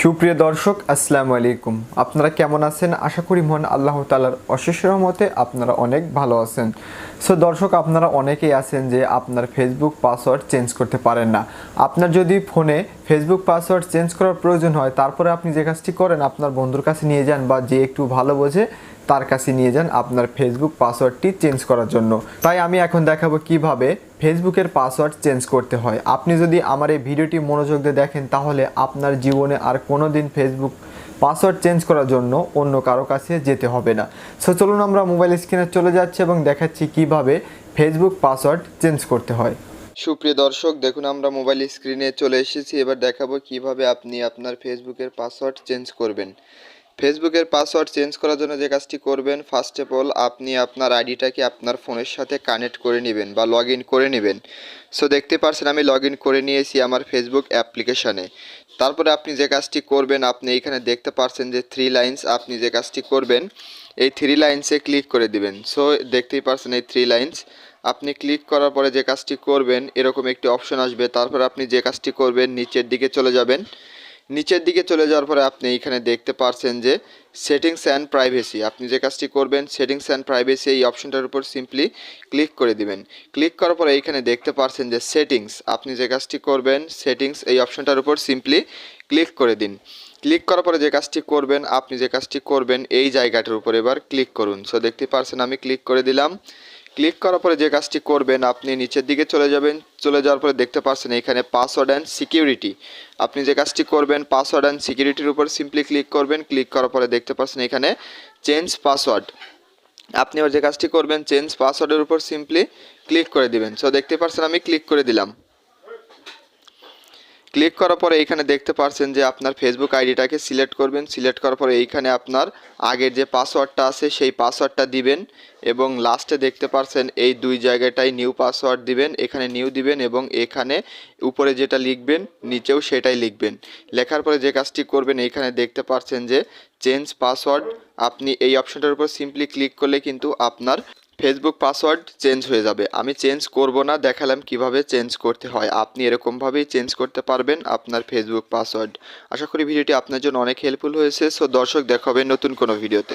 সুপ্রিয় দর্শক আসসালামু আলাইকুম। আপনারা কেমন আছেন? আশা করি মহান আল্লাহ তাআলার অশেষ রহমতে আপনারা অনেক ভালো আছেন। সো দর্শক, আপনারা অনেকেই আছেন যে আপনার ফেসবুক পাসওয়ার্ড চেঞ্জ করতে পারেন না। আপনার যদি ফোনে ফেসবুক পাসওয়ার্ড চেঞ্জ করার প্রয়োজন হয়, তারপরে আপনি যে কাজটি করেন, আপনার বন্ধুর কাছে নিয়ে যান বা যে একটু ভালো বোঝে তার কাছে নিয়ে যান আপনার ফেসবুক পাসওয়ার্ডটি চেঞ্জ করার জন্য। তাই আমি এখন দেখাবো কিভাবে ফেসবুকের পাসওয়ার্ড চেঞ্জ করতে হয়। আপনি যদি আমার এই ভিডিওটি মনোযোগ দিয়ে দেখেন, তাহলে আপনার জীবনে আর কোনো দিন ফেসবুক পাসওয়ার্ড চেঞ্জ করার জন্য অন্য কারো কাছে যেতে হবে না। সো চলুন আমরা মোবাইল স্ক্রিনে চলে যাচ্ছি এবং দেখাচ্ছি কিভাবে ফেসবুক পাসওয়ার্ড চেঞ্জ করতে হয়। সুপ্রিয় দর্শক, দেখুন আমরা মোবাইল স্ক্রিনে চলে এসেছি। এবার দেখাবো কিভাবে আপনি আপনার ফেসবুকের পাসওয়ার্ড চেঞ্জ করবেন। ফেসবুকের পাসওয়ার্ড চেঞ্জ করার জন্য যে কাজটি করবেন, ফার্স্ট অফ অল আপনি আপনার আইডিটাকে আপনার ফোনের সাথে কানেক্ট করে নেবেন বা লগ ইন করে নেবেন। সো দেখতে পাচ্ছেন আমি লগ ইন করে নিয়েছি আমার ফেসবুক অ্যাপ্লিকেশানে। তারপরে আপনি যে কাজটি করবেন, আপনি এখানে দেখতে পাচ্ছেন যে 3 লাইন্স, আপনি যে কাজটি করবেন এই 3 লাইন্সে ক্লিক করে দিবেন। সো দেখতেই পাচ্ছেন এই 3 লাইন্স আপনি ক্লিক করার পরে যে কাজটি করবেন, এরকম একটি অপশন আসবে। তারপর আপনি যে কাজটি করবেন, নিচের দিকে চলে যাবেন। নিচের দিকে চলে যাওয়ার পরে আপনি এখানে দেখতে পাচ্ছেন যে সেটিংস অ্যান্ড প্রাইভেসি, আপনি যে কাজটি করবেন সেটিংস অ্যান্ড প্রাইভেসি এই অপশনটার উপর সিম্পলি ক্লিক করে দিবেন। ক্লিক করার পরে এইখানে দেখতে পাচ্ছেন যে সেটিংস, আপনি যে কাজটি করবেন সেটিংস এই অপশনটার উপর সিম্পলি ক্লিক করে দিন। ক্লিক করার পরে যে কাজটি করবেন, আপনি যে কাজটি করবেন এই জায়গাটার উপর এবার ক্লিক করুন। সো দেখতে পাচ্ছেন আমি ক্লিক করে দিলাম। ক্লিক করার পরে যে কাজটি করবেন, আপনি নিচের দিকে চলে যাবেন। চলে যাওয়ার পরে দেখতে পাচ্ছেন এখানে পাসওয়ার্ড অ্যান্ড সিকিউরিটি, আপনি যে কাজটি করবেন পাসওয়ার্ড অ্যান্ড সিকিউরিটির উপর সিম্পলি ক্লিক করবেন। ক্লিক করার পরে দেখতে পাচ্ছেন এখানে চেঞ্জ পাসওয়ার্ড, আপনি এবার যে কাজটি করবেন চেঞ্জ পাসওয়ার্ডের উপর সিম্পলি ক্লিক করে দিবেন। সো দেখতে পাচ্ছেন আমি ক্লিক করে দিলাম। ক্লিক করার পরে এইখানে দেখতে পাচ্ছেন যে আপনার ফেসবুক আইডিটাকে সিলেক্ট করবেন। সিলেক্ট করার পরে এইখানে আপনার আগের যে পাসওয়ার্ডটা আছে সেই পাসওয়ার্ডটা দিবেন এবং লাস্টে দেখতে পাচ্ছেন এই দুই জায়গাটায় নিউ পাসওয়ার্ড দিবেন, এখানে নিউ দিবেন এবং এখানে উপরে যেটা লিখবেন নিচেও সেটাই লিখবেন। লেখার পরে যে কাজটি করবেন, এইখানে দেখতে পাচ্ছেন যে চেঞ্জ পাসওয়ার্ড, আপনি এই অপশনটার উপর সিম্পলি ক্লিক করলে কিন্তু আপনার ফেসবুক পাসওয়ার্ড চেঞ্জ হয়ে যাবে। আমি চেঞ্জ করব না, দেখালাম কিভাবে চেঞ্জ করতে হয়। আপনি এরকমভাবেই চেঞ্জ করতে পারবেন আপনার ফেসবুক পাসওয়ার্ড। আশা করি ভিডিওটি আপনার জন্য অনেক হেল্পফুল হয়েছে। সো দর্শক, দেখা হবে নতুন কোনো ভিডিওতে।